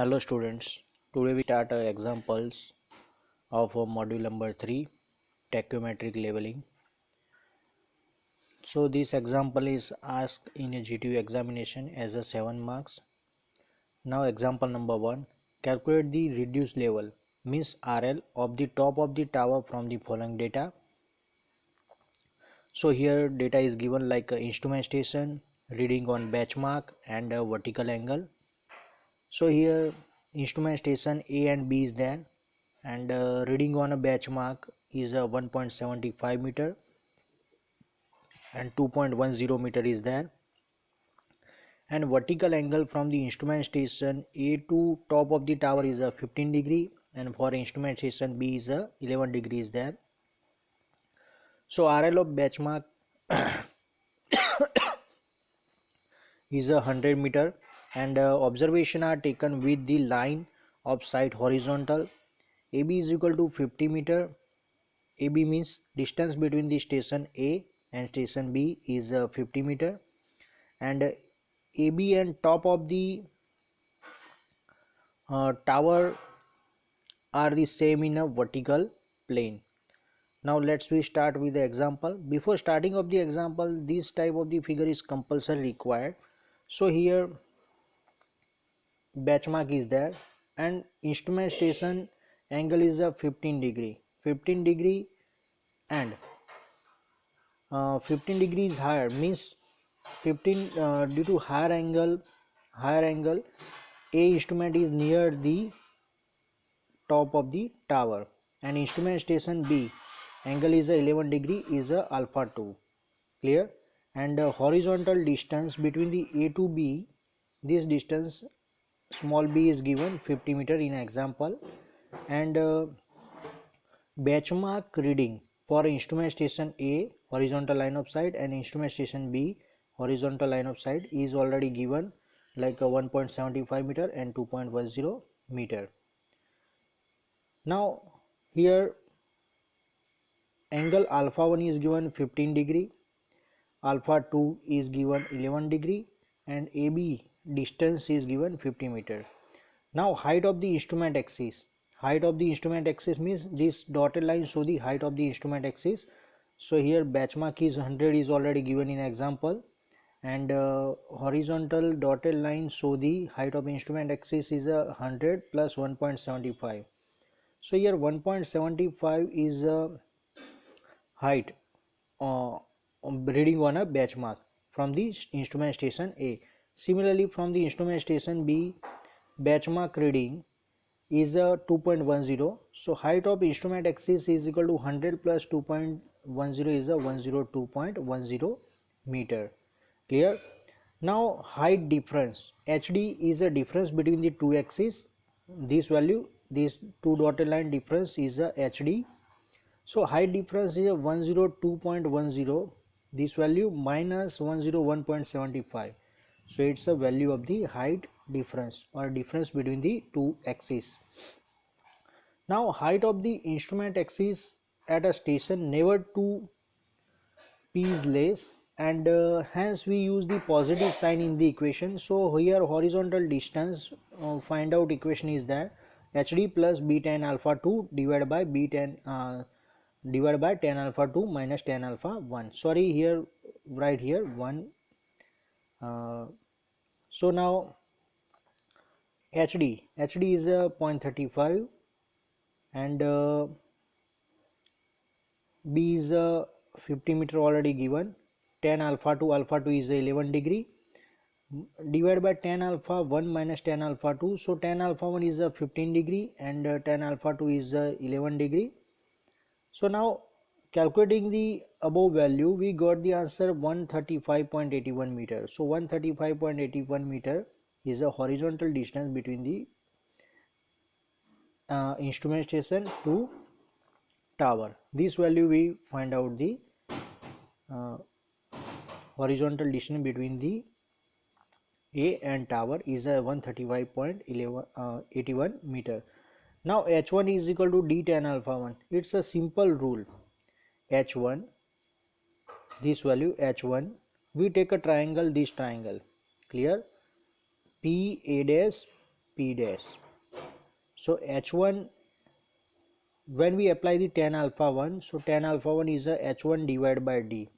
Hello students, today we start examples of module number 3 tachyometric leveling. So this example is asked in a GTU examination as a 7 marks. Now example number 1, calculate the reduced level means RL of the top of the tower from the following data. So here data is given like instrument station, reading on benchmark and a vertical angle. So here instrument station A and B is there, and reading on a benchmark is a 1.75 meter and 2.10 meter is there, and vertical angle from the instrument station A to top of the tower is a 15 degree, and for instrument station B is a 11 degree is there. So RL of benchmark is a 100 meter, and observation are taken with the line of sight horizontal. AB is equal to 50 meter. AB means distance between the station A and station B is 50 meter, and AB and top of the tower are the same in a vertical plane. Now let's we start with the example. Before starting of the example, this type of the figure is compulsory required. So here benchmark is there, and instrument station angle is a 15 degree, and 15 degrees higher means 15 due to higher angle A instrument is near the top of the tower, and instrument station B angle is a 11 degree is a alpha 2. Clear? And horizontal distance between the A to B, this distance small b is given 50 meter in example, and benchmark reading for instrument station A horizontal line of sight and instrument station B horizontal line of sight is already given like a 1.75 meter and 2.10 meter. Now here angle alpha 1 is given 15 degree, alpha 2 is given 11 degree, and AB distance is given 50 meter. Now height of the instrument axis. Height of the instrument axis means this dotted line show the height of the instrument axis. So here benchmark is 100 is already given in example, and horizontal dotted line show the height of instrument axis is 100 plus 1.75. So here 1.75 is height reading on a benchmark from the instrument station A. Similarly from the instrument station B, benchmark reading is a 2.10. So height of instrument axis is equal to 100 plus 2.10 is a 102.10 meter. Clear? Now height difference, HD is a difference between the two axes. This value, this two dotted line difference is a HD. So height difference is a 102.10, this value minus 101.75. So it's a value of the height difference or difference between the two axes. Now height of the instrument axis at a station never to P is less, and hence we use the positive sign in the equation. So here horizontal distance find out equation is that HD plus B tan alpha 2 divided by B tan divided by tan alpha 2 minus tan alpha 1. Sorry, here right here 1. So now HD is 0.35, and B is 50 meter already given. Tan alpha 2 is 11 degree divided by tan alpha 1 minus tan alpha 2. So tan alpha 1 is 15 degree, and tan alpha 2 is 11 degree. So now calculating the above value, we got the answer 135.81 meter. So 135.81 meter is a horizontal distance between the instrument station to tower. This value we find out the uh, horizontal distance between the A and tower is a 135.81 meter. Now H1 is equal to D tan alpha 1. It's a simple rule. H1, this value H1, we take a triangle, this triangle. Clear? PA dash P dash. So H1, when we apply the tan alpha 1, so tan alpha 1 is a H1 divided by D.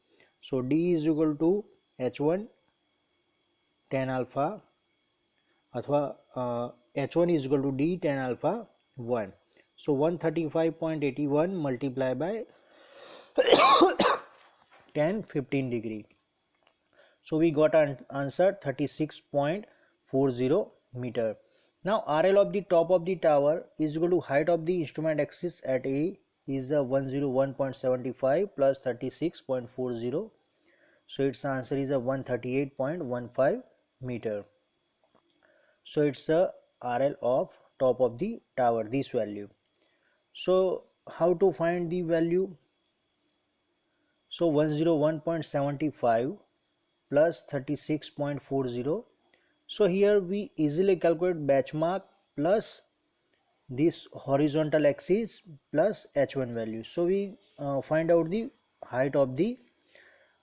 So D is equal to H1 tan alpha अथवा H1 is equal to D tan alpha 1. So 135.81 multiplied by tan 15 degree. So we got an answer 36.40 meter. Now RL of the top of the tower is equal to height of the instrument axis at A is 101.75 plus 36.40. So its answer is 138.15 meter. So it's a RL of top of the tower, this value. So how to find the value? So 101.75 plus 36.40. So here we easily calculate benchmark plus this horizontal axis plus H1 value. So we find out the height of the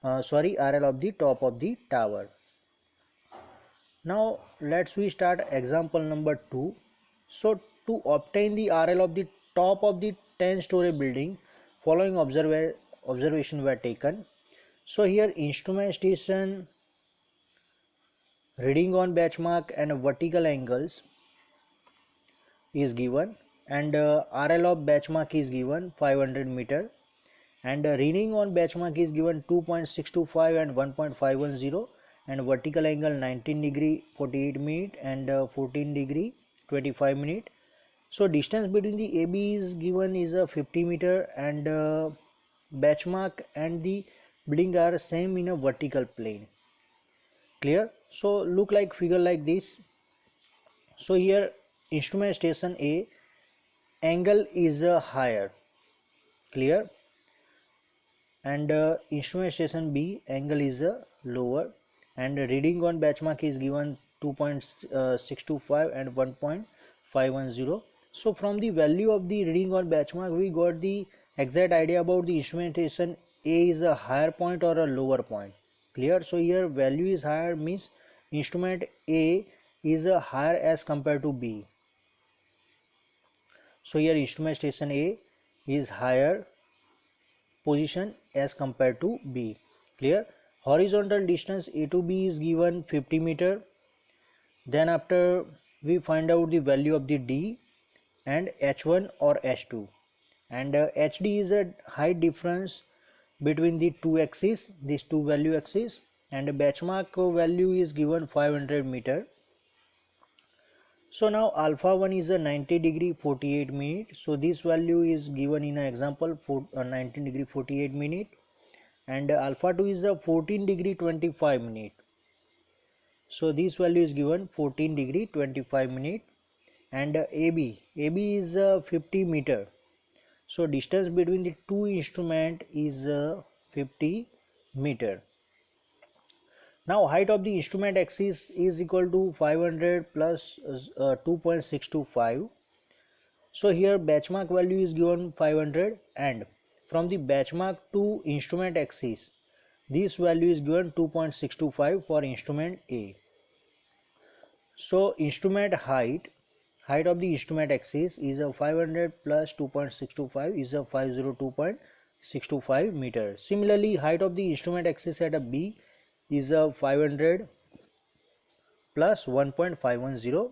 RL of the top of the tower. Now let's we start example number 2. So to obtain the RL of the top of the 10-story building, following observation were taken. So here instrument station, reading on benchmark and vertical angles is given, and RL of benchmark is given 500 meter, and reading on benchmark is given 2.625 and 1.510, and vertical angle 19 degree 48 minute and 14 degree 25 minute. So distance between the AB is given is a 50 meter, and benchmark and the building are same in a vertical plane. Clear? So look like figure like this. So here instrument station A angle is higher. Clear? And instrument station B angle is lower, and reading on benchmark is given 2.625 and 1.510. So from the value of the reading on benchmark we got the exact idea about the instrumentation A is a higher point or a lower point. Clear? So here value is higher means instrument A is higher as compared to B. So here instrument station A is higher position as compared to B. Clear? Horizontal distance A to B is given 50 meter. Then after we find out the value of the D and H1 or H2, and HD is a height difference between the two axes, these two value axes, and benchmark value is given 500 meter. So now alpha 1 is a 90 degree 48 minute. So this value is given in an example for 19 degree 48 minute, and alpha 2 is a 14 degree 25 minute. So this value is given 14 degree 25 minute, and AB is 50 meter. So distance between the two instrument is 50 meter. Now height of the instrument axis is equal to 500 plus 2.625. So here benchmark value is given 500, and from the benchmark to instrument axis this value is given 2.625 for instrument A. So instrument height of the instrument axis is a 500 plus 2.625 is a 502.625 meter. Similarly height of the instrument axis at a B is a 500 plus 1.510.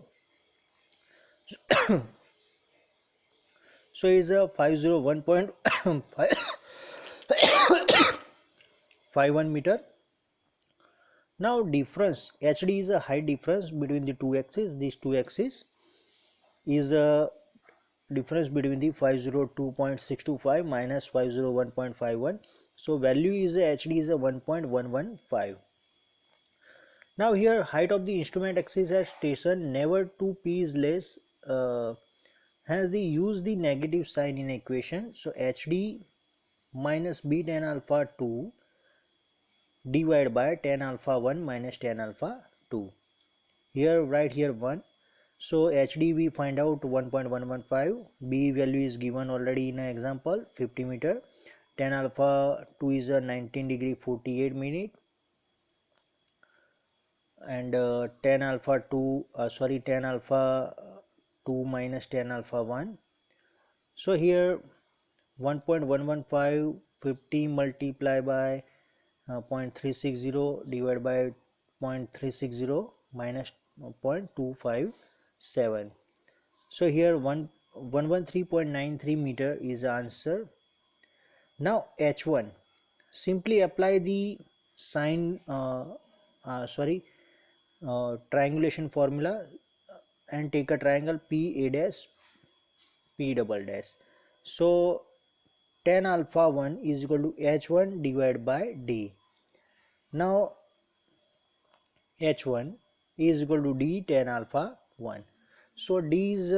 So it is a 501.51 meter. Now difference HD is a height difference between the two axes. These two axes is a difference between the 502.625 minus 501.51. So value is a HD is a 1.115. Now here height of the instrument axis at station never 2p is less, hence they use the negative sign in equation. So HD minus b tan alpha 2 divided by tan alpha 1 minus tan alpha 2. Here write here 1. So HD we find out 1.115. B value is given already in an example 50 meter. Tan alpha 2 is a 19 degree 48 minute. and tan alpha 2 tan alpha 2 minus tan alpha 1. So here 1.115 50 multiplied by 0.360 divided by 0.360 minus 0.257. So here 113.93 meter is the answer. Now H1, simply apply the sine triangulation formula and take a triangle PA dash P double dash. So tan alpha 1 is equal to H1 divided by D. Now H1 is equal to D tan alpha 1. So D is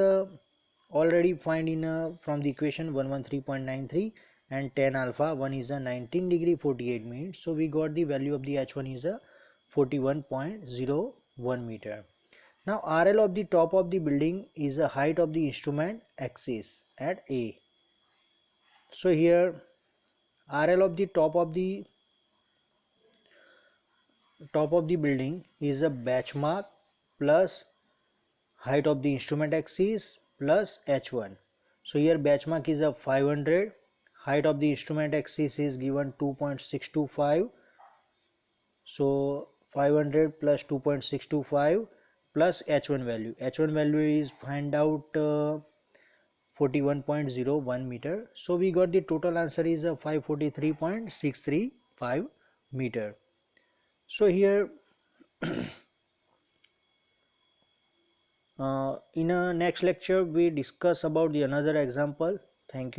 already find in from the equation 113.93, and tan alpha 1 is a 19 degree 48 minutes. So we got the value of the H1 is a 41.01 meter. Now RL of the top of the building is the height of the instrument axis at A. So here RL of the top of the building is a benchmark plus height of the instrument axis plus H1. So here benchmark is a 500, height of the instrument axis is given 2.625. So 500 plus 2.625 plus H1 value. H1 value is find out 41.01 meter. So we got the total answer is 543.635 meter. So here in a next lecture we discuss about the another example. Thank you.